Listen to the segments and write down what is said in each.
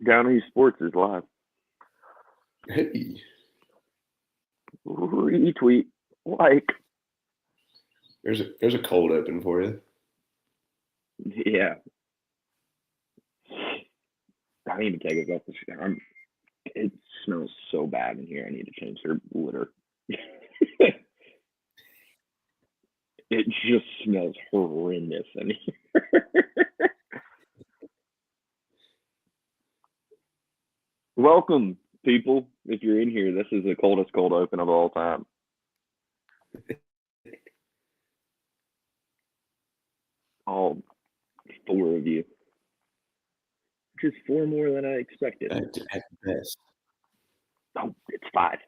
Down East Sports is live. Hey. Retweet. Like. There's a cold open for you. Yeah. I need to take it off the screen. It smells so bad in here. I need to change their litter. It just smells horrendous in here. Welcome, people. If you're in here, this is the coldest cold open of all time. All 4 of you. Which is 4 more than I expected. At best. Oh, it's 5.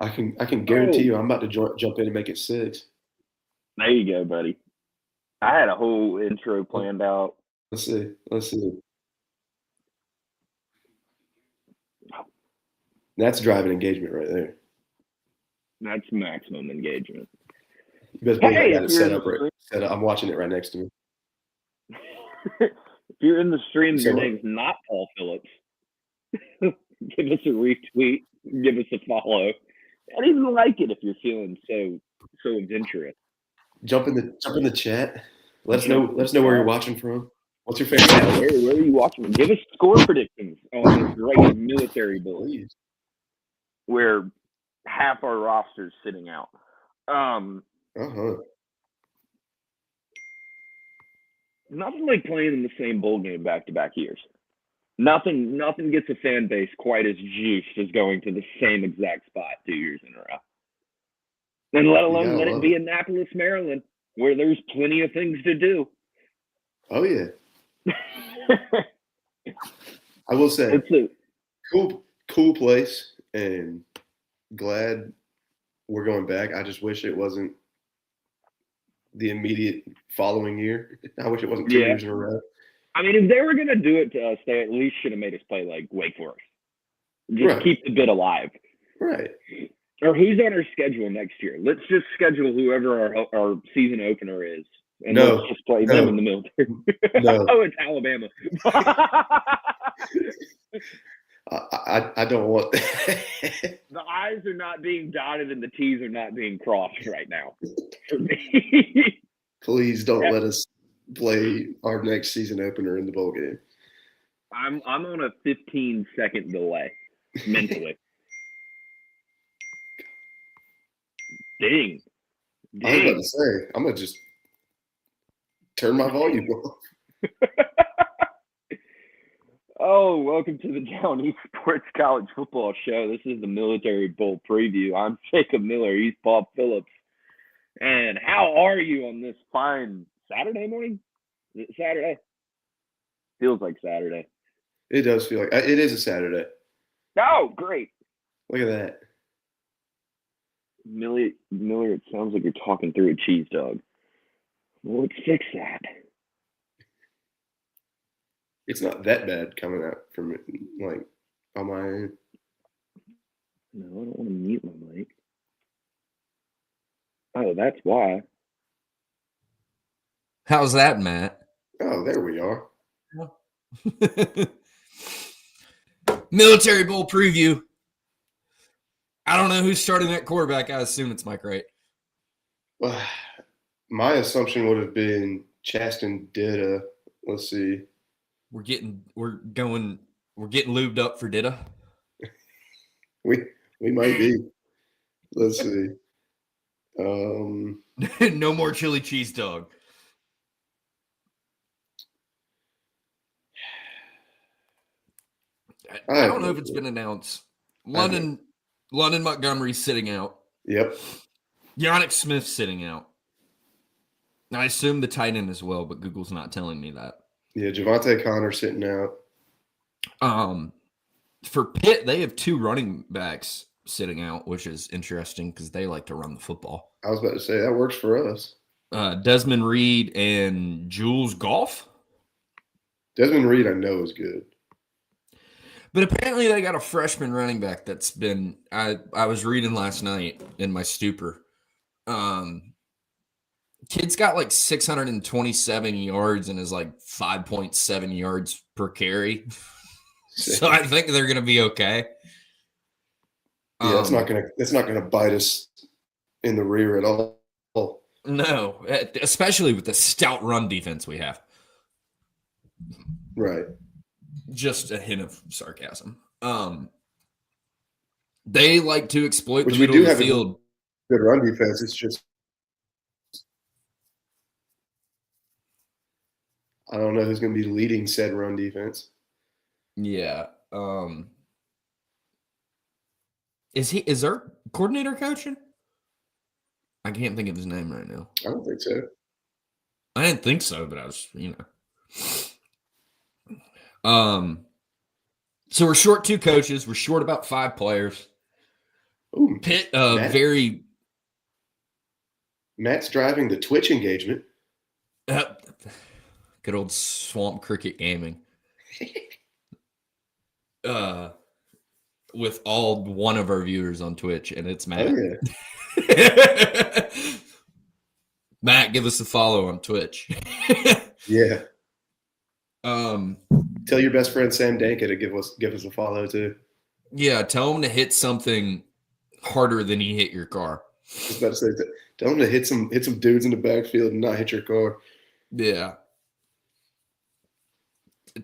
I can guarantee you I'm about to jump in and make it 6. There you go, buddy. I had a whole intro planned out. Let's see. That's driving engagement right there. That's maximum engagement. You best believe I got it set up right. I'm watching it right next to me. If you're in the stream and your name's not Paul Phillips, give us a retweet, give us a follow, and even like it if you're feeling so adventurous. Jump in the chat. Let us know where you're watching from. What's your favorite? Yeah, where are you watching from? Give us score predictions on this great military bowl, where half our roster's sitting out. Nothing like playing in the same bowl game back-to-back years. Nothing gets a fan base quite as juiced as going to the same exact spot 2 years in a row. And let alone let it be Annapolis, Maryland, where there's plenty of things to do. Oh, yeah. I will say, it's a cool place, and glad we're going back. I just wish it wasn't the immediate following year. I wish it wasn't 2 years in a row. I mean, if they were going to do it to us, they at least should have made us play like Wake Forest. Just keep the bid alive. Right. Or who's on our schedule next year? Let's just schedule whoever our season opener is. And let's just play them in the military. Oh, it's Alabama. I don't want that. The I's are not being dotted and the T's are not being crossed right now for me. Please don't let us play our next season opener in the bowl game. I'm on a 15-second delay mentally. Ding. I was about to say, I'm going to just turn my volume off. Oh, welcome to the Down East Sports College Football Show. This is the Military Bowl Preview. I'm Jacob Miller. He's Bob Phillips. And how are you on this fine Saturday morning? Is it Saturday? Feels like Saturday. It does feel like it is a Saturday. Oh, great. Look at that. Miller, it sounds like you're talking through a cheese dog. Well, let's fix that. It's not that bad coming out from like on my end. No, I don't want to mute my mic. Oh, that's why. How's that, Matt? Oh, there we are. Military Bowl preview. I don't know who's starting at quarterback. I assume it's Mike Wright. Well, my assumption would have been Chasten Ditta. Let's see. We're getting lubed up for Ditta. We might be. Let's see. No more chili cheese dog. I don't know if it's been announced. London Montgomery's sitting out. Yep. Yannick Smith's sitting out. I assume the tight end as well, but Google's not telling me that. Yeah, Javante Connor sitting out. For Pitt, they have 2 running backs sitting out, which is interesting because they like to run the football. I was about to say that works for us. Desmond Reed and Jules Goff. Desmond Reed, I know, is good. But apparently they got a freshman running back that's been I was reading last night in my stupor. Kid's got like 627 yards and is like 5.7 yards per carry. So I think they're going to be okay. Yeah, it's not gonna bite us in the rear at all. No, especially with the stout run defense we have. Right. Just a hint of sarcasm. They like to exploit Which the middle of the field. Good run defense. It's just I don't know who's going to be leading said run defense. Yeah. Is our coordinator coaching? I can't think of his name right now. I don't think so. I didn't think so, but I was, So we're short 2 coaches. We're short about 5 players. Ooh, Pitt, Matt's driving the Twitch engagement. Good old Swamp Cricket Gaming. With all one of our viewers on Twitch, and it's Matt. Oh, yeah. Matt, give us a follow on Twitch. Yeah. Tell your best friend Sam Danka to give us a follow too. Yeah, tell him to hit something harder than he hit your car. I was about to say that. Tell him to hit some dudes in the backfield and not hit your car. Yeah.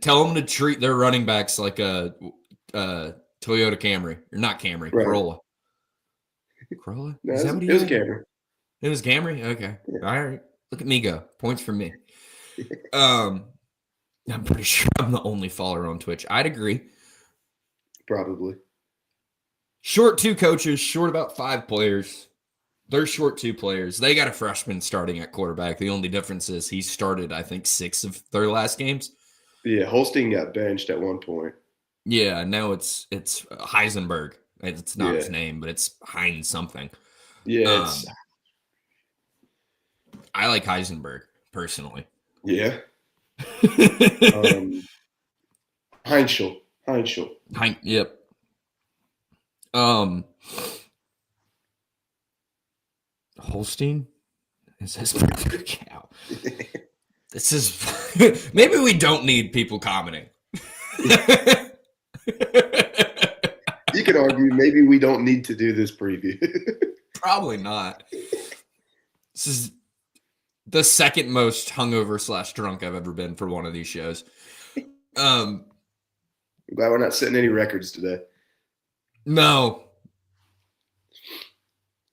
Tell them to treat their running backs like a Toyota Camry. Or not Camry, right. Corolla. Corolla? No, Is that what he it was a had? Camry. It was Camry? Okay. Yeah. All right. Look at me go. Points for me. I'm pretty sure I'm the only follower on Twitch. I'd agree. Probably. Short 2 coaches, short about 5 players. They're short 2 players. They got a freshman starting at quarterback. The only difference is he started, I think, 6 of their last games. Yeah, Holstein got benched at one point. Yeah, now it's Heisenberg. It's not his name, but it's Heinz something. Yeah, I like Heisenberg personally. Yeah. Heinschel. Yep. Holstein is his brother. Cow. This is maybe we don't need people commenting. You could argue maybe we don't need to do this preview. Probably not. This is the second most hungover / drunk I've ever been for one of these shows. I'm glad we're not setting any records today. No.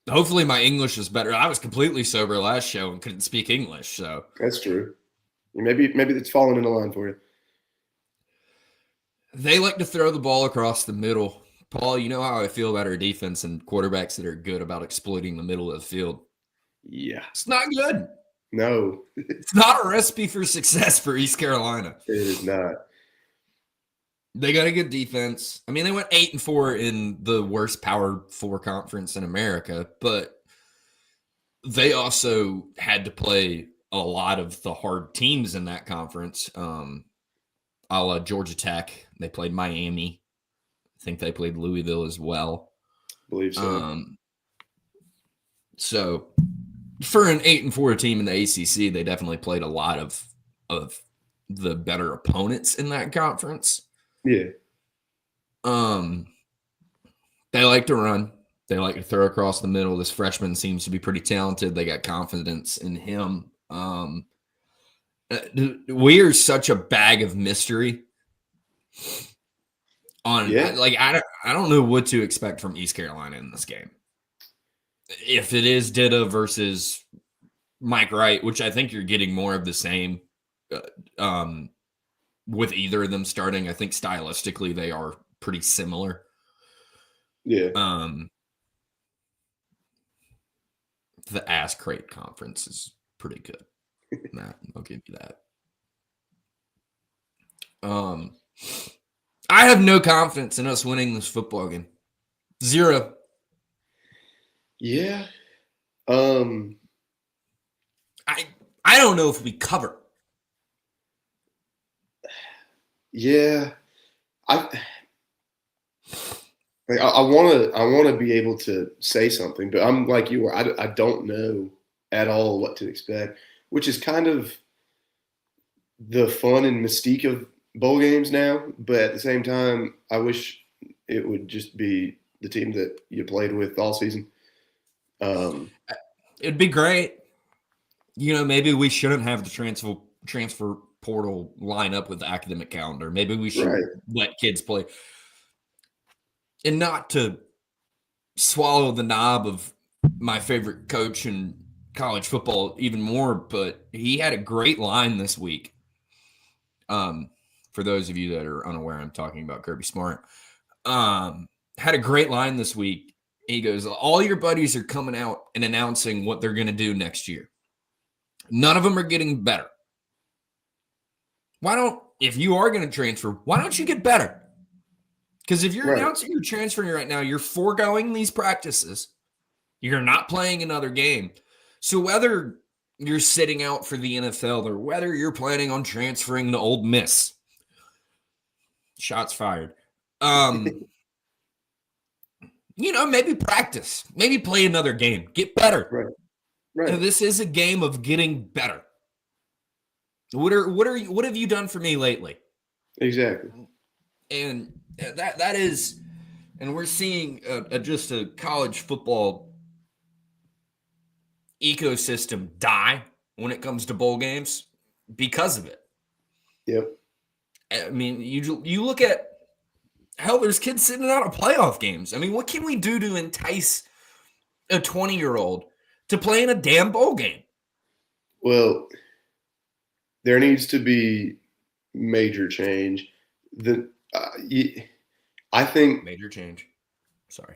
Hopefully my English is better. I was completely sober last show and couldn't speak English, so. That's true. Maybe it's falling into line for you. They like to throw the ball across the middle. Paul, you know how I feel about our defense and quarterbacks that are good about exploiting the middle of the field. Yeah. It's not good. No. It's not a recipe for success for East Carolina. It is not. They got a good defense. I mean, they went 8-4 in the worst Power 4 conference in America, but they also had to play a lot of the hard teams in that conference. A la Georgia Tech. They played Miami. I think they played Louisville as well. I believe so. So for an 8-4 team in the ACC, they definitely played a lot of the better opponents in that conference. Yeah. They like to run. They like to throw across the middle. This freshman seems to be pretty talented. They got confidence in him. We are such a bag of mystery. I don't know what to expect from East Carolina in this game. If it is Ditta versus Mike Wright, which I think you're getting more of the same with either of them starting. I think stylistically they are pretty similar. Yeah. The Ass Crate Conference is pretty good. Nah, I'll give you that. I have no confidence in us winning this football game. 0. Yeah. I don't know if we cover. Yeah. I want to be able to say something, but I'm like you. I don't know at all what to expect, which is kind of the fun and mystique of bowl games now. But at the same time, I wish it would just be the team that you played with all season. It'd be great. Maybe we shouldn't have the transfer portal line up with the academic calendar. Maybe we should let kids play. And not to swallow the knob of my favorite coach in college football even more, but he had a great line this week. For those of you that are unaware, I'm talking about Kirby Smart. Had a great line this week. He goes, all your buddies are coming out and announcing what they're going to do next year. None of them are getting better. If you are going to transfer, why don't you get better? Because if you're announcing you're transferring right now, you're foregoing these practices. You're not playing another game. So whether you're sitting out for the NFL or whether you're planning on transferring to Ole Miss, shots fired. Maybe practice. Maybe play another game. Get better. Right. This is a game of getting better. What have you done for me lately? Exactly. And that is, and we're seeing just a college football ecosystem die when it comes to bowl games because of it. Yep. I mean, you look at hell, there's kids sitting out of playoff games. I mean, what can we do to entice a 20-year-old to play in a damn bowl game? Well, there needs to be major change. I think major change. Sorry.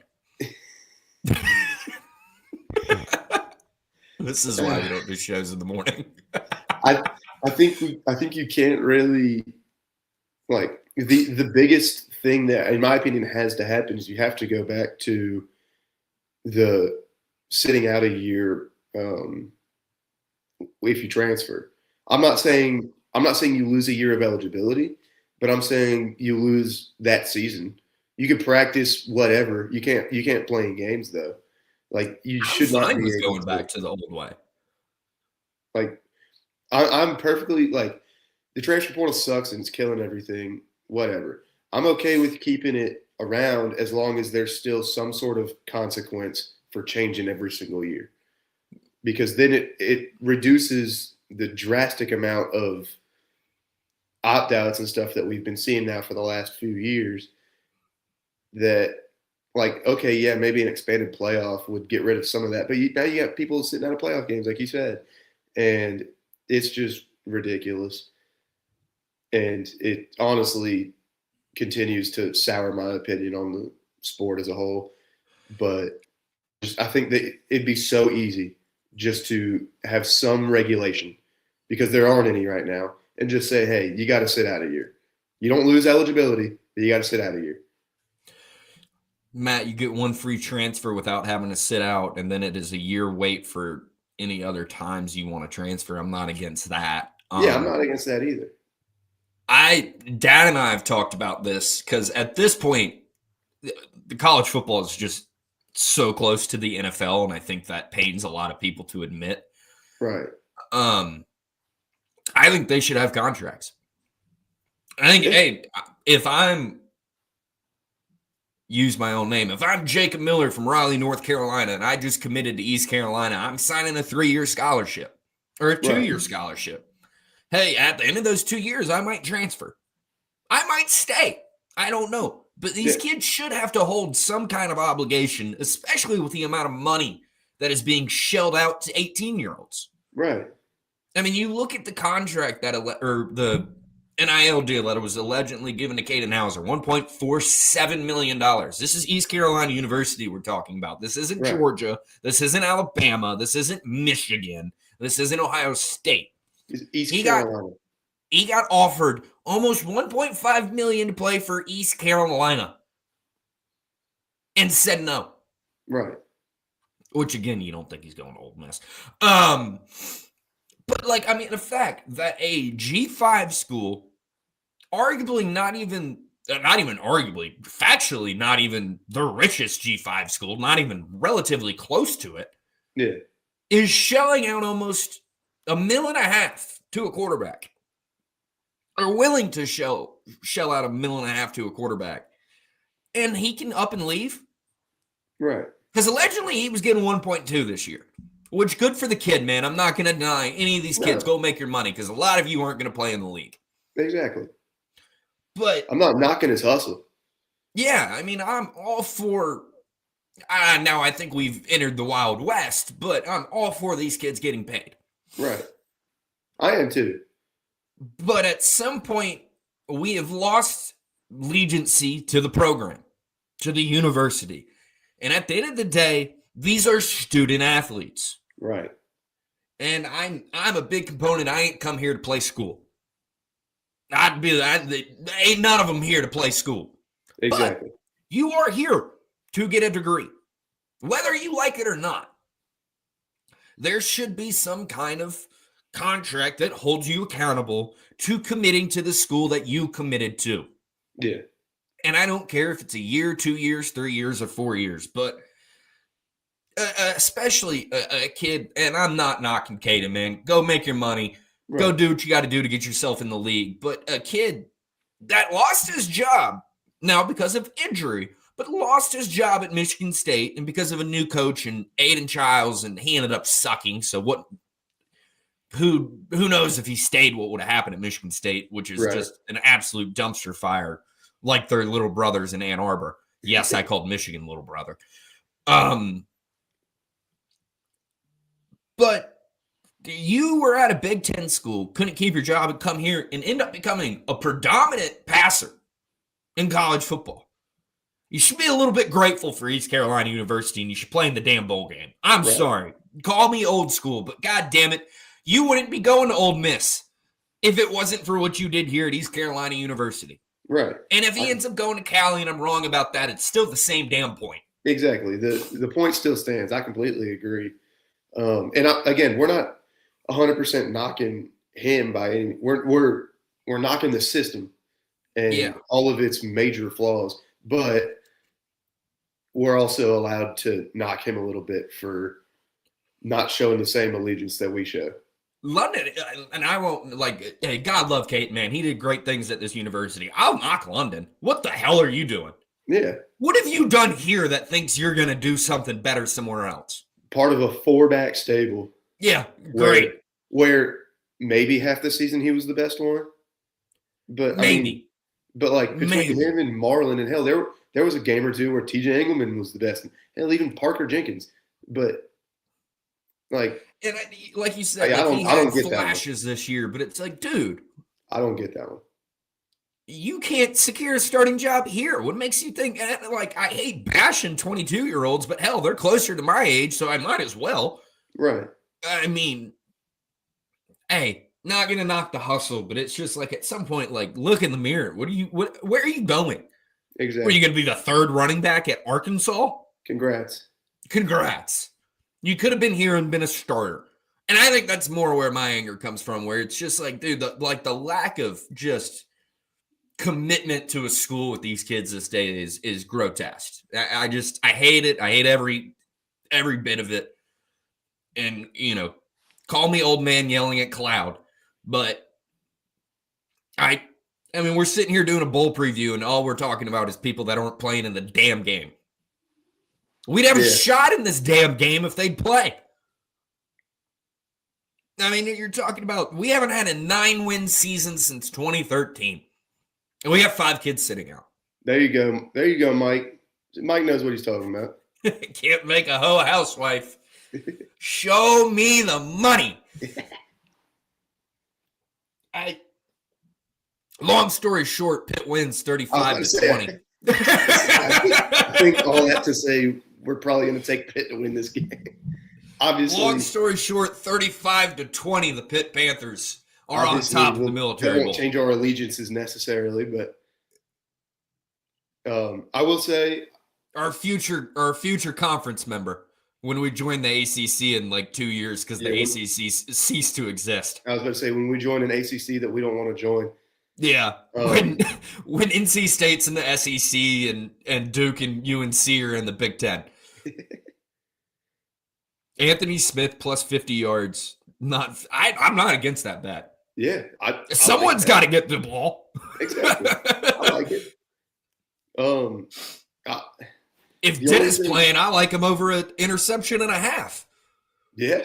This is why we don't do shows in the morning. I think you can't really the biggest thing that, in my opinion, has to happen is you have to go back to the sitting out a year if you transfer. I'm not saying you lose a year of eligibility, but I'm saying you lose that season. You can practice whatever. You can't play in games though. Like you should not be going back to the old way. Like I'm perfectly the transfer portal sucks and it's killing everything. Whatever. I'm okay with keeping it around as long as there's still some sort of consequence for changing every single year, because then it reduces the drastic amount of opt-outs and stuff that we've been seeing now for the last few years. That okay, yeah, maybe an expanded playoff would get rid of some of that, but now you got people sitting out of playoff games, like you said, and it's just ridiculous. And it honestly continues to sour my opinion on the sport as a whole. But I think that it'd be so easy just to have some regulation, because there aren't any right now, and just say, hey, you got to sit out a year. You don't lose eligibility, but you got to sit out a year. Matt, you get one free transfer without having to sit out, and then it is a year wait for any other times you want to transfer. I'm not against that. Yeah, I'm not against that either. Dad and I have talked about this because at this point, the college football is just so close to the NFL, and I think that pains a lot of people to admit. Right. I think they should have contracts. I think, hey, if I'm use my own name, if I'm Jacob Miller from Raleigh, North Carolina, and I just committed to East Carolina, I'm signing a 3-year scholarship or a 2-year scholarship. Hey, at the end of those 2 years, I might transfer. I might stay. I don't know. But these kids should have to hold some kind of obligation, especially with the amount of money that is being shelled out to 18-year-olds. Right. I mean, you look at the contract or the NIL deal that was allegedly given to Caden Hauser, $1.47 million. This is East Carolina University we're talking about. This isn't Georgia. This isn't Alabama. This isn't Michigan. This isn't Ohio State. East Carolina. He got offered almost $1.5 million to play for East Carolina and said no. Right. Which, again, you don't think he's going to Ole Miss. But, the fact that a G5 school, arguably not even arguably, factually not even the richest G5 school, not even relatively close to it. Yeah. is shelling out almost $1.5 million to a quarterback, or willing to shell out $1.5 million to a quarterback, and he can up and leave? Right. Because allegedly he was getting 1.2 this year, which good for the kid, man. I'm not going to deny any of these kids. Go make your money, because a lot of you aren't going to play in the league. Exactly. But I'm not knocking his hustle. Yeah, I mean, I'm all for now I think we've entered the Wild West, but I'm all for these kids getting paid. Right. I am too. But at some point, we have lost allegiance to the program, to the university. And at the end of the day, these are student athletes. Right. And I'm a big component. I ain't come here to play school. Ain't none of them here to play school. Exactly. But you are here to get a degree, whether you like it or not. There should be some kind of contract that holds you accountable to committing to the school that you committed to. Yeah. And I don't care if it's a year, 2 years, 3 years, or 4 years, but especially a kid, and I'm not knocking Caden, man. Go make your money. Right. Go do what you got to do to get yourself in the league. But a kid that lost his job, now because of injury, but lost his job at Michigan State, and because of a new coach and Aiden Childs, and he ended up sucking. So who knows if he stayed, what would have happened at Michigan State, which is just an absolute dumpster fire, like their little brothers in Ann Arbor. Yes, I called Michigan little brother. But you were at a Big Ten school, couldn't keep your job, and come here and end up becoming a predominant passer in college football. You should be a little bit grateful for East Carolina University, and you should play in the damn bowl game. I'm sorry. Call me old school, but God damn it, you wouldn't be going to Ole Miss if it wasn't for what you did here at East Carolina University. Right. And if he ends up going to Cali and I'm wrong about that, it's still the same damn point. Exactly. The point still stands. I completely agree. Again, we're not 100% knocking him by any. We're knocking the system and all of its major flaws, but we're also allowed to knock him a little bit for not showing the same allegiance that we show. London, and I won't, hey, God love Kate, man. He did great things at this university. I'll knock London. What the hell are you doing? Yeah. What have you done here that thinks you're going to do something better somewhere else? Part of a 4-back stable. Yeah, great. Where maybe half the season he was the best one. But maybe. Between him and Marlon, and hell, there was a game or two where TJ Engelman was the best. Hell, even Parker Jenkins. But and like you said, he had flashes this year, but it's like, dude, I don't get that one. You can't secure a starting job here. What makes you think? I hate bashing 22-year-olds, but hell, they're closer to my age, so I might as well. Right. I mean, hey, not gonna knock the hustle, but it's just like at some point, look in the mirror. Where are you going? Exactly. Are you gonna be the third running back at Arkansas? Congrats. You could have been here and been a starter. And I think that's more where my anger comes from, where it's just like, dude, the lack of just commitment to a school with these kids this day is grotesque. I hate it. I hate every bit of it. And, call me old man yelling at cloud, but I mean, we're sitting here doing a bowl preview, and all we're talking about is people that aren't playing in the damn game. We'd have a shot in this damn game if they'd play. I mean, you're talking about, we haven't had a 9-win season since 2013. And we have 5 kids sitting out. There you go, Mike. Mike knows what he's talking about. Can't make a hoe housewife. Show me the money. Long story short, Pitt wins 35-20. I think all that to say, we're probably going to take Pitt to win this game. Obviously. Long story short, 35-20, the Pitt Panthers are on top of the Military Bowl. Won't change our allegiances necessarily, but I will say our future conference member when we join the ACC in 2 years, because the ACC ceased to exist. I was about to say, when we join an ACC that we don't want to join. Yeah, when NC State's in the SEC and Duke and UNC are in the Big Ten. Anthony Smith plus 50 yards. I'm not against that bet. Yeah. Someone's got to get the ball. Exactly. I like it. If Dennis playing, I like him over an interception and a half. Yeah.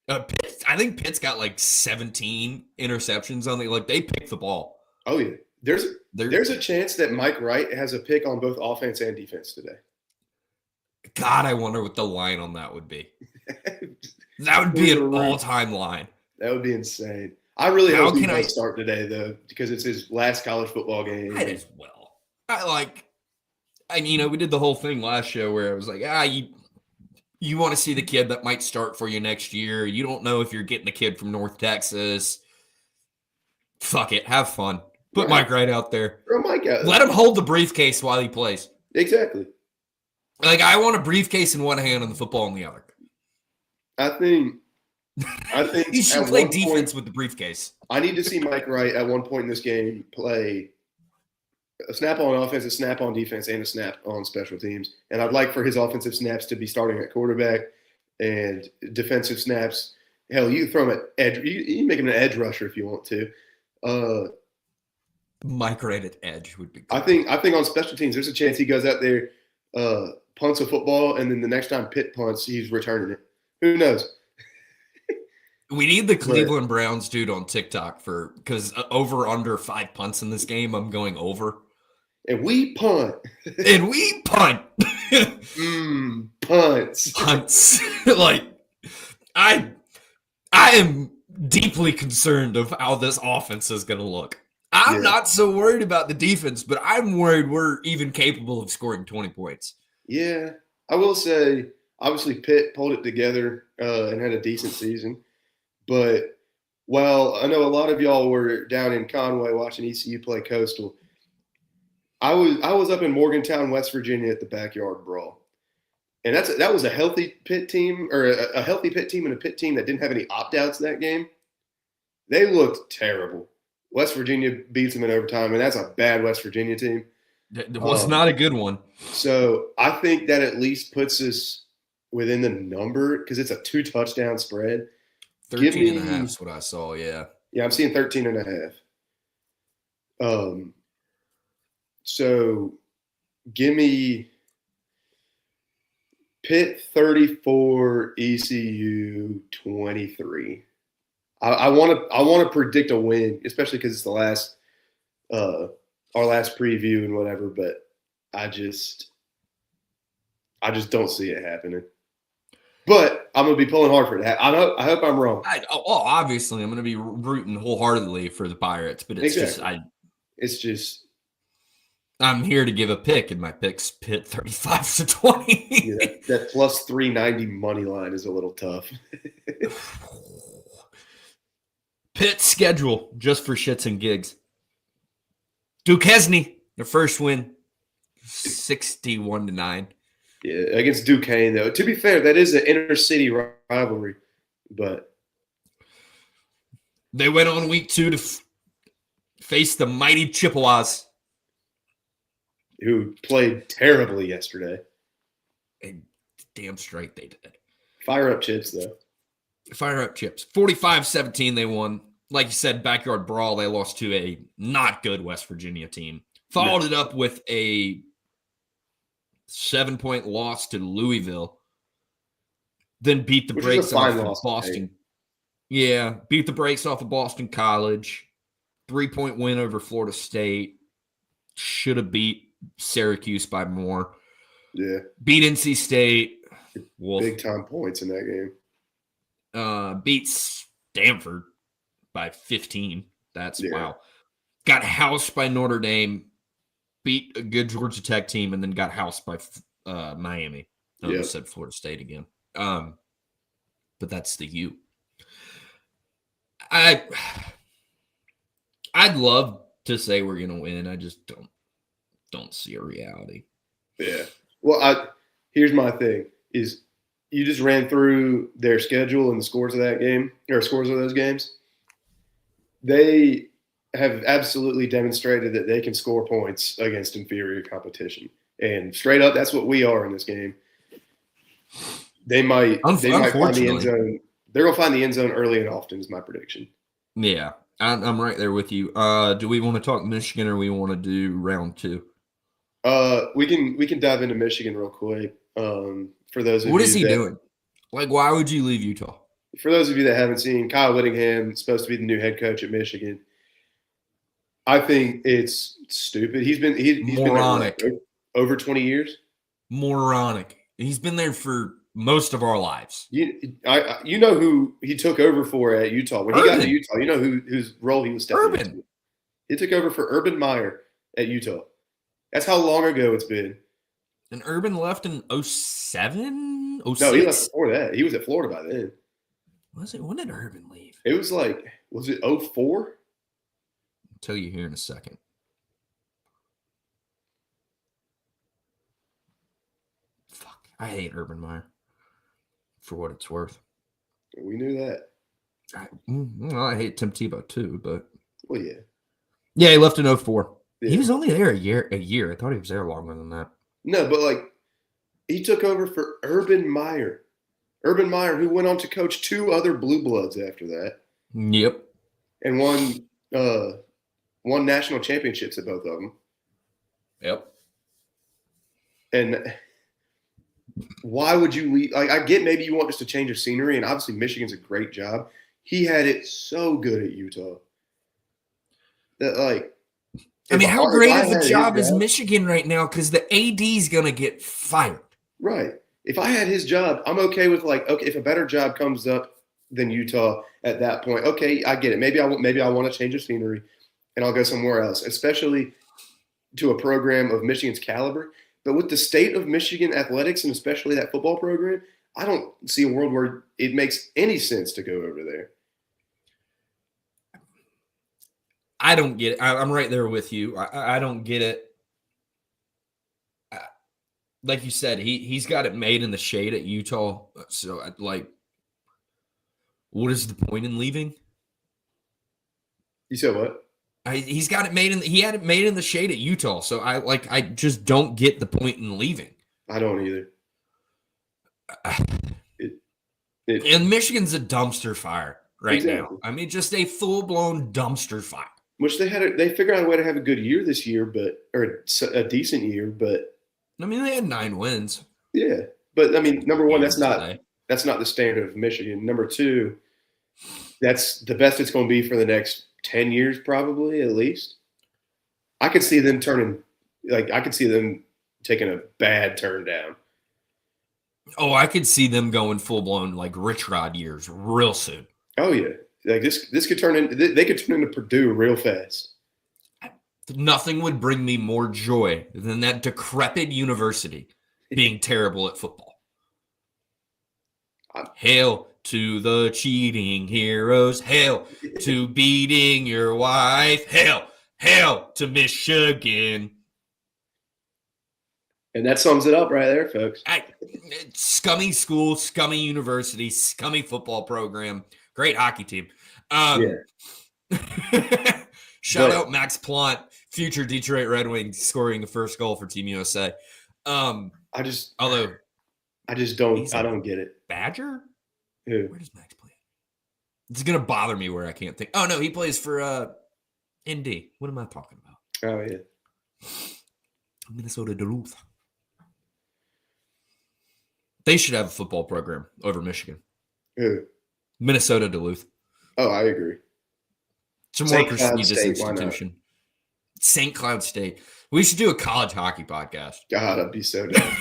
I think Pitt's got like 17 interceptions on they pick the ball. Oh yeah. There's a chance that Mike Wright has a pick on both offense and defense today. God, I wonder what the line on that would be. That would be an all-time line. That would be insane. I really hope he does start today, though, because it's his last college football game. Might as well. We did the whole thing last show where it was like, you want to see the kid that might start for you next year. You don't know if you're getting the kid from North Texas. Fuck it. Have fun. Put Mike Wright out there. Throw Mike out. Let him hold the briefcase while he plays. Exactly. I want a briefcase in one hand and the football in the other. I think he should play defense with the briefcase. I need to see Mike Wright at one point in this game play a snap on offense, a snap on defense, and a snap on special teams. And I'd like for his offensive snaps to be starting at quarterback and defensive snaps. Hell, you can throw him at edge. You can make him an edge rusher if you want to. Mike Wright at edge would be good. I think on special teams, there's a chance he goes out there, punts a football, and then the next time Pitt punts, he's returning it. Who knows? We need the Cleveland Browns dude on TikTok because over under 5 punts in this game, I'm going over. And we punt. Punts. Punts. I am deeply concerned of how this offense is going to look. I'm not so worried about the defense, but I'm worried we're even capable of scoring 20 points. Yeah. I will say, obviously, Pitt pulled it together and had a decent season. But while I know a lot of y'all were down in Conway watching ECU play Coastal, I was up in Morgantown, West Virginia at the Backyard Brawl. And that was a healthy Pitt team, or a healthy Pitt team and a Pitt team that didn't have any opt-outs that game. They looked terrible. West Virginia beats them in overtime, and that's a bad West Virginia team. It was not a good one. So I think that at least puts us within the number because it's a 2-touchdown spread. 13 and a half is what I saw, yeah. Yeah, I'm seeing 13 and a half. So give me Pitt 34, ECU 23. I want to predict a win, especially because it's the last our last preview and whatever. But I just don't see it happening. But I'm gonna be pulling hard for it. I hope I'm wrong. Obviously, I'm gonna be rooting wholeheartedly for the Pirates, but it's just I'm here to give a pick, and my pick's Pitt 35-20. Yeah, that plus 390 money line is a little tough. Pitt schedule just for shits and gigs. Duquesne, their first win, 61-9. Yeah, against Duquesne, though. To be fair, that is an inter-city rivalry, but they went on week 2 to face the mighty Chippewas, who played terribly yesterday. And damn straight they did. Fire up Chips, though. Fire up Chips. 45-17 they won. Like you said, backyard brawl, they lost to a not good West Virginia team. Followed it up with a 7-point loss to Louisville. Then beat the brakes off of Boston. Yeah, beat the brakes off of Boston College. 3-point win over Florida State. Should have beat Syracuse by more. Yeah. Beat NC State. Big time points in that game. Beat Stanford by 15. That's wow. Got housed by Notre Dame. Beat a good Georgia Tech team and then got housed by Miami. I almost said Florida State again. But that's the U. I'd love to say we're gonna win. I just don't see a reality. Yeah. Well, here's my thing: is you just ran through their schedule and the scores of that game or scores of those games. They have absolutely demonstrated that they can score points against inferior competition, and straight up, that's what we are in this game. They might find the Unfortunately. end zone. They're gonna find the end zone early and often is my prediction. Yeah, I'm right there with you. Do we want to talk Michigan or we want to do round 2? We can dive into Michigan real quick. For those of you, what is he doing? Like, why would you leave Utah? For those of you that haven't seen, Kyle Whittingham is supposed to be the new head coach at Michigan. I think it's stupid. He's been moronic there over 20 years. Moronic. He's been there for most of our lives. You know who he took over for at Utah when he got to Utah. You know whose role he was stepping into. He took over for Urban Meyer at Utah. That's how long ago it's been. And Urban left in 07? 06? No, he left before that. He was at Florida by then. Was it? When did Urban leave? It was like, was it 04? I'll tell you here in a second. Fuck. I hate Urban Meyer. For what it's worth. We knew that. I hate Tim Tebow too, but. Well, yeah. Yeah, he left in 04. Yeah. He was only there a year. I thought he was there longer than that. No, but like, he took over for Urban Meyer. Urban Meyer, who went on to coach 2 other Blue Bloods after that. Yep. And won national championships at both of them. Yep. And why would you leave? Like, I get maybe you want just a change of scenery, and obviously Michigan's a great job. He had it so good at Utah. That, like, I mean, how great of a job is Michigan right now? Because the AD's going to get fired. Right. If I had his job, I'm okay with, like, okay, if a better job comes up than Utah at that point, okay, I get it. Maybe I want to change of scenery, and I'll go somewhere else, especially to a program of Michigan's caliber. But with the state of Michigan athletics, and especially that football program, I don't see a world where it makes any sense to go over there. I don't get it. I'm right there with you. I don't get it. Like you said, he's got it made in the shade at Utah. So, like, what is the point in leaving? You said what? He's got it made he had it made in the shade at Utah. So I just don't get the point in leaving. I don't either. And Michigan's a dumpster fire right now. I mean, just a full-blown dumpster fire. Which they figured out a way to have a good year this year, or a decent year, but I mean, they had 9 wins. Yeah, but I mean, number one, that's not the standard of Michigan. Number 2, that's the best it's going to be for the next 10 years, probably at least. I could see them taking a bad turn down. Oh, I could see them going full-blown like Rich Rod years real soon. Oh yeah. Like this could they could turn into Purdue real fast. Nothing would bring me more joy than that decrepit university being terrible at football. Hail to the cheating heroes. Hail to beating your wife. Hail to Michigan. And that sums it up right there, folks. Scummy school, scummy university, scummy football program. Great hockey team. Shout out Max Plant, future Detroit Red Wings, scoring the first goal for Team USA. I don't get it. Badger? Who? Where does Max play? It's gonna bother me where I can't think. Oh no, he plays for ND. What am I talking about? Oh yeah. Minnesota Duluth. They should have a football program over Michigan. Who? Minnesota Duluth. Oh, I agree. It's a more prestigious institution. St. Cloud State. We should do a college hockey podcast. God, I'd be so down.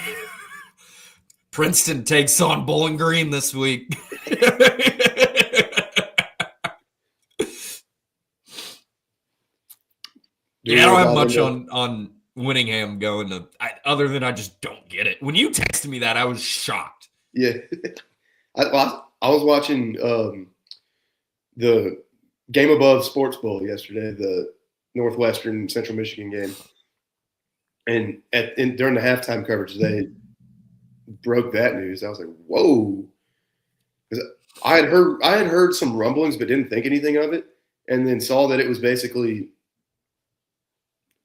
Princeton takes on Bowling Green this week. Yeah, I don't have much on Whittingham going to, other than I just don't get it. When you texted me that, I was shocked. Yeah. I was watching the Game Above Sports Bowl yesterday, the Northwestern Central Michigan game. And during the halftime coverage, they broke that news. I was like, whoa. Because I had heard some rumblings but didn't think anything of it, and then saw that it was basically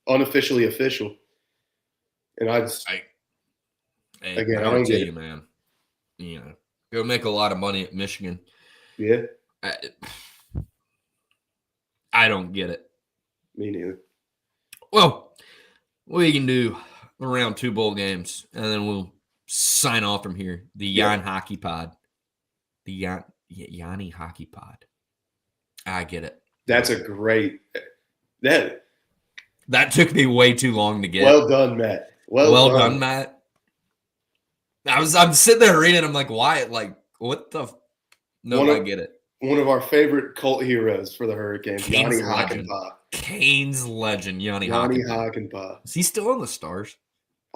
unofficially official. And I don't get it, man. go make a lot of money at Michigan. Yeah. I don't get it. Me neither. Well, we can do around 2 bowl games, and then we'll sign off from here. The Yan Hockey Pod. The Yanni Hockey Pod. I get it. That's a great – that took me way too long to get. Well done, Matt. Well done, Matt. I'm sitting there reading. I'm like, why? Like, what the? I get it. One of our favorite cult heroes for the Hurricanes, Yanni Hakanpää. Canes legend, Yanni Hakanpää. Is he still on the Stars?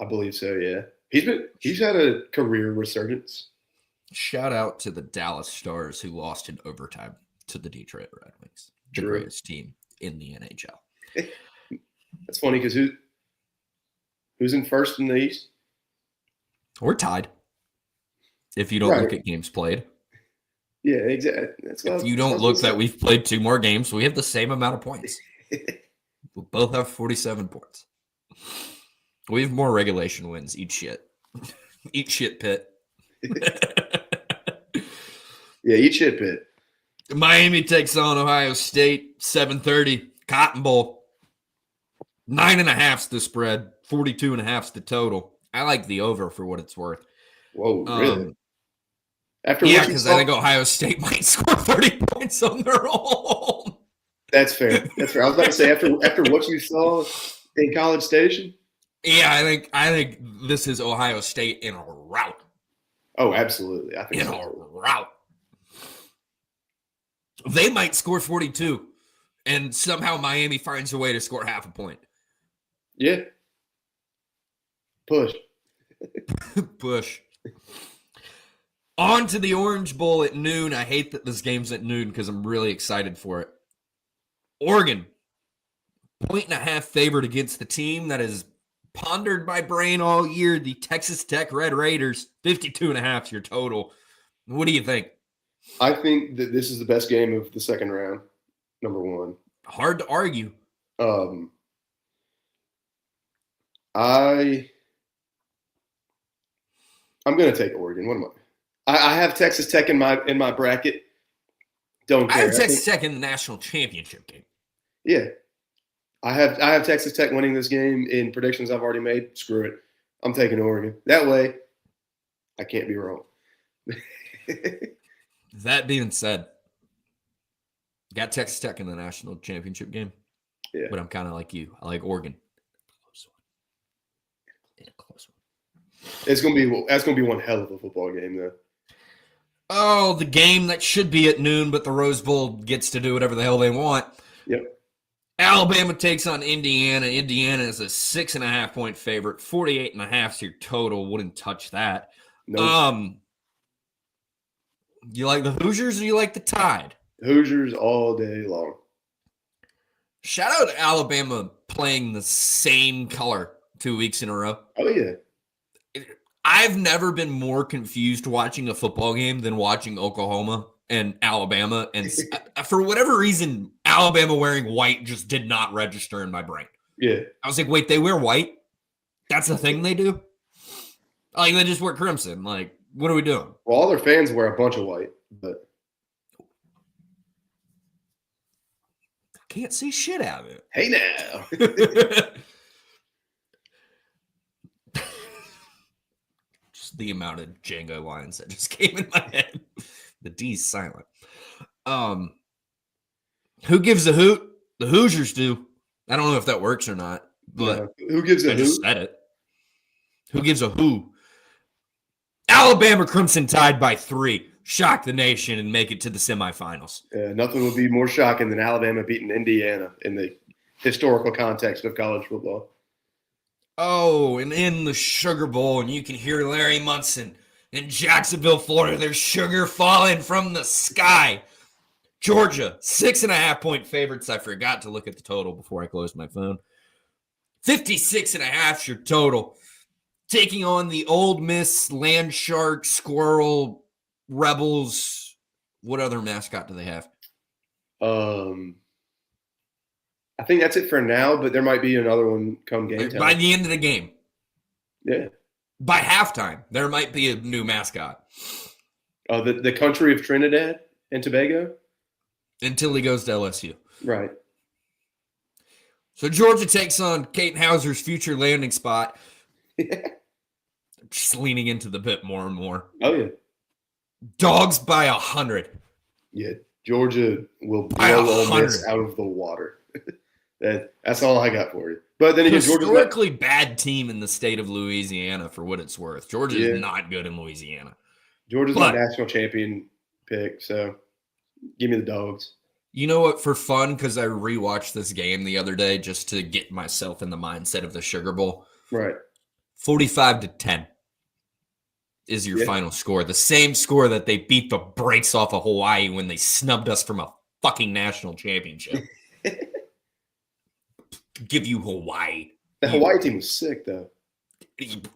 I believe so. Yeah, he's had a career resurgence. Shout out to the Dallas Stars who lost in overtime to the Detroit Red Wings, the greatest team in the NHL. That's funny because who's in first in the East? We're tied. If you don't look at games played. Yeah, exactly. If you don't look that we've played 2 more games, we have the same amount of points. We both have 47 points. We have more regulation wins. Eat shit. Eat shit, Pitt. Yeah, eat shit, Pitt. Miami takes on Ohio State, 7:30, Cotton Bowl. 9.5's the spread, 42.5's the total. I like the over for what it's worth. Whoa, really? Because I think Ohio State might score 30 points on their own. That's fair. I was about to say after what you saw in College Station. Yeah, I think this is Ohio State in a rout. Oh, absolutely. I think in a rout. They might score 42, and somehow Miami finds a way to score half a point. Yeah. Push. Push. On to the Orange Bowl at noon. I hate that this game's at noon because I'm really excited for it. Oregon, 1.5 favored against the team that has pondered my brain all year, the Texas Tech Red Raiders. 52.5 is your total. What do you think? I think that this is the best game of the second round, number one. Hard to argue. I'm going to take Oregon. What am I have Texas Tech in my bracket. Don't care. I have Texas Tech in the national championship game. Yeah. I have Texas Tech winning this game in predictions I've already made. Screw it. I'm taking Oregon. That way, I can't be wrong. That being said, got Texas Tech in the national championship game. Yeah. But I'm kind of like you. I like Oregon. Close one. That's gonna be one hell of a football game, though. Oh, the game that should be at noon, but the Rose Bowl gets to do whatever the hell they want. Yep. Alabama takes on Indiana. Indiana is a 6.5 point favorite. 48.5 is your total. Wouldn't touch that. Nope. You like the Hoosiers or you like the Tide? Hoosiers all day long. Shout out to Alabama playing the same color 2 weeks in a row. Oh, yeah. I've never been more confused watching a football game than watching Oklahoma and Alabama. And for whatever reason, Alabama wearing white just did not register in my brain. Yeah. I was like, wait, they wear white? That's the thing they do? Like, they just wear crimson. Like, what are we doing? Well, all their fans wear a bunch of white, but I can't see shit out of it. Hey, now. The amount of Django lines that just came in my head. The D's silent. Who gives a hoot? The Hoosiers do. I don't know if that works or not, but who gives a hoot? I just said it. Who gives a who? Alabama Crimson Tide by 3. Shock the nation and make it to the semifinals. Nothing would be more shocking than Alabama beating Indiana in the historical context of college football. Oh, and in the Sugar Bowl, and you can hear Larry Munson in Jacksonville, Florida. There's sugar falling from the sky. Georgia, 6.5 point favorites. I forgot to look at the total before I closed my phone. 56.5 is your total. Taking on the Ole Miss Land Shark Squirrel Rebels. What other mascot do they have? I think that's it for now, but there might be another one come game time. By the end of the game. Yeah. By halftime, there might be a new mascot. Oh, the country of Trinidad and Tobago? Until he goes to LSU. Right. So Georgia takes on Kate Hauser's future landing spot. Just leaning into the bit more and more. Oh, yeah. Dogs by 100. Yeah, Georgia will blow Ole Miss out of the water. That's all I got for you. But then again, Georgia's historically bad team in the state of Louisiana, for what it's worth. Georgia is not good in Louisiana. Georgia's my national champion pick, so give me the Dogs. You know what? For fun, because I rewatched this game the other day just to get myself in the mindset of the Sugar Bowl. Right. 45-10 is your final score. The same score that they beat the brakes off of Hawaii when they snubbed us from a fucking national championship. Give you Hawaii. The Hawaii team was sick, though.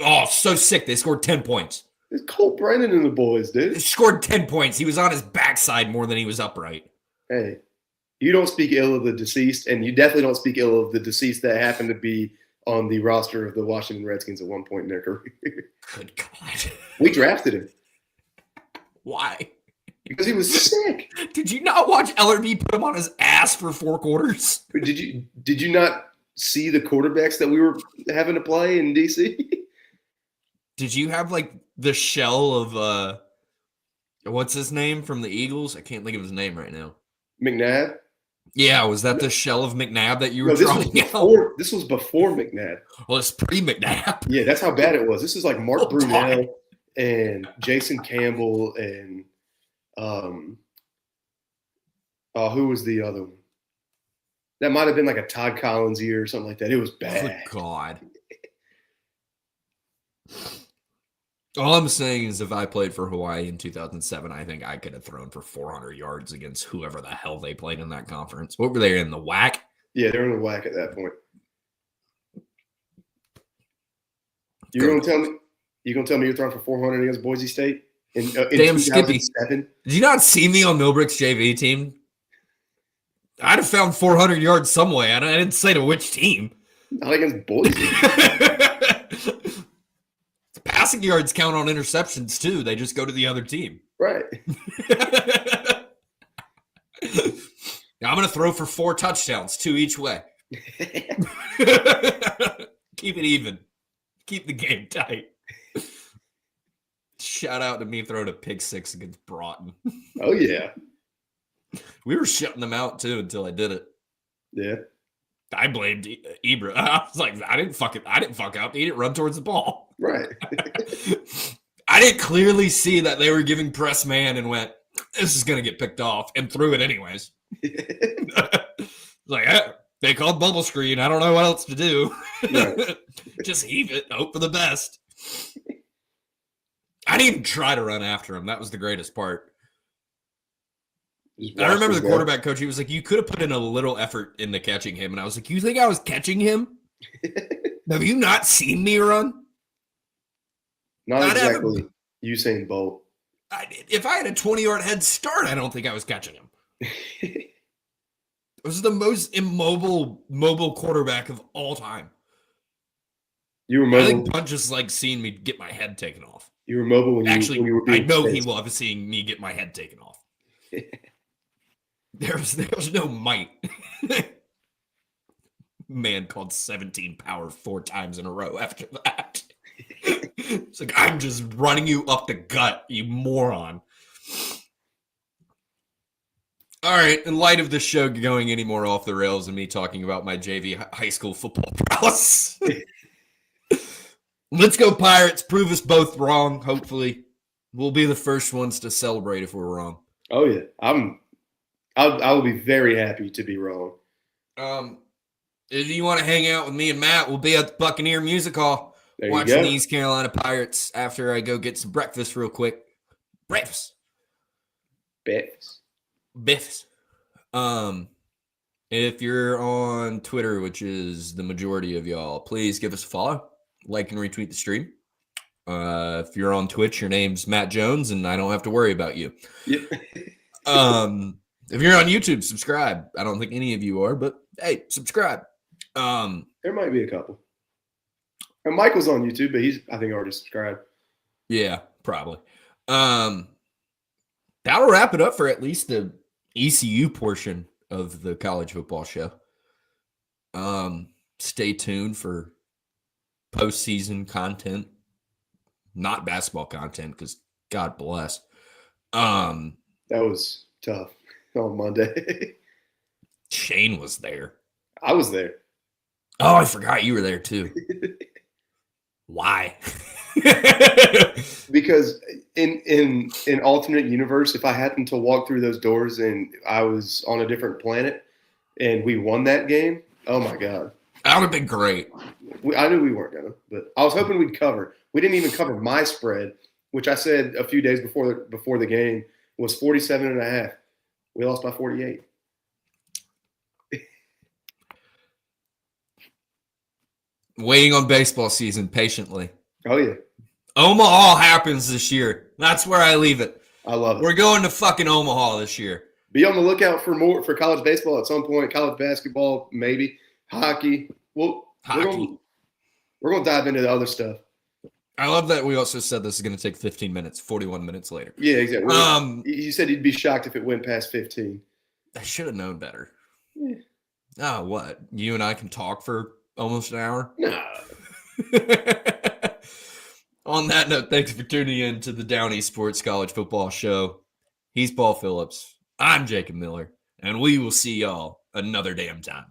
Oh, so sick. They scored 10 points. It's Colt Brennan and the boys, dude. They scored 10 points. He was on his backside more than he was upright. Hey, you don't speak ill of the deceased, and you definitely don't speak ill of the deceased that happened to be on the roster of the Washington Redskins at one point in their career. Good God. We drafted him. Why? Because he was sick. Did you not watch Ellerby put him on his ass for 4 quarters? Did you not see the quarterbacks that we were having to play in DC? Did you have like the shell of what's his name from the Eagles? I can't think of his name right now. McNabb? Yeah, was that the shell of McNabb that you were drawing out? This was before McNabb. Well, it's pre-McNabb. Yeah, that's how bad it was. This is like Mark Brunell and Jason Campbell and who was the other one? That might have been like a Todd Collins year or something like that. It was bad. Good God. All I'm saying is if I played for Hawaii in 2007, I think I could have thrown for 400 yards against whoever the hell they played in that conference. What were they in, the WAC? Yeah, they were in the WAC at that point. You're going to tell me you're throwing for 400 against Boise State in damn 2007? Skippy. Did you not see me on Milbrick's JV team? I'd have found 400 yards some way. I didn't say to which team. Not against Boise. Passing yards count on interceptions, too. They just go to the other team. Right. I'm going to throw for 4 touchdowns, 2 each way. Keep it even. Keep the game tight. Shout out to me throwing a pick 6 against Broughton. Oh, yeah. We were shutting them out, too, until I did it. Yeah. I blamed Ibra. I was like, I didn't fuck up. He didn't run towards the ball. Right. I didn't clearly see that they were giving press man and went, this is going to get picked off, and threw it anyways. Like, they called bubble screen. I don't know what else to do. Right. Just heave it. Hope for the best. I didn't even try to run after him. That was the greatest part. I remember the quarterback coach. He was like, you could have put in a little effort into catching him. And I was like, you think I was catching him? Have you not seen me run? Not exactly Usain Bolt. If I had a 20-yard head start, I don't think I was catching him. It was the most mobile quarterback of all time. You were mobile. I think Punch just like seeing me get my head taken off. You were mobile when you were being I know pissed. he loved seeing me get my head taken off. There was no might. Man called 17 power 4 times in a row after that. It's like, I'm just running you up the gut, you moron. All right, in light of this show going any more off the rails and me talking about my JV high school football prowess, let's go Pirates. Prove us both wrong, hopefully. We'll be the first ones to celebrate if we're wrong. Oh, yeah. I will be very happy to be wrong. If you want to hang out with me and Matt, we'll be at the Buccaneer Music Hall watching the East Carolina Pirates after I go get some breakfast real quick. Breakfast. Biffs. If you're on Twitter, which is the majority of y'all, please give us a follow, like and retweet the stream. If you're on Twitch, your name's Matt Jones, and I don't have to worry about you. Yeah. If you're on YouTube, subscribe. I don't think any of you are, but hey, subscribe. There might be a couple. And Michael's on YouTube, but he's, I think, already subscribed. Yeah, probably. That'll wrap it up for at least the ECU portion of the college football show. Stay tuned for postseason content, not basketball content, because God bless. That was tough on Monday. Shane was there. I was there. Oh, I forgot you were there too. Why? Because in alternate universe, if I happened to walk through those doors and I was on a different planet and we won that game, oh my God. That would have been great. I knew we weren't going to, but I was hoping we'd cover. We didn't even cover my spread, which I said a few days before the game was 47.5. We lost by 48. Waiting on baseball season patiently. Oh, yeah. Omaha happens this year. That's where I leave it. I love it. We're going to fucking Omaha this year. Be on the lookout for college baseball at some point, college basketball, maybe, hockey. Hockey. We're going to dive into the other stuff. I love that we also said this is going to take 15 minutes, 41 minutes later. Yeah, exactly. You said you'd be shocked if it went past 15. I should have known better. Yeah. Oh, what? You and I can talk for almost an hour? Nah. On that note, thanks for tuning in to the Downey Sports College Football Show. He's Paul Phillips. I'm Jacob Miller, and we will see y'all another damn time.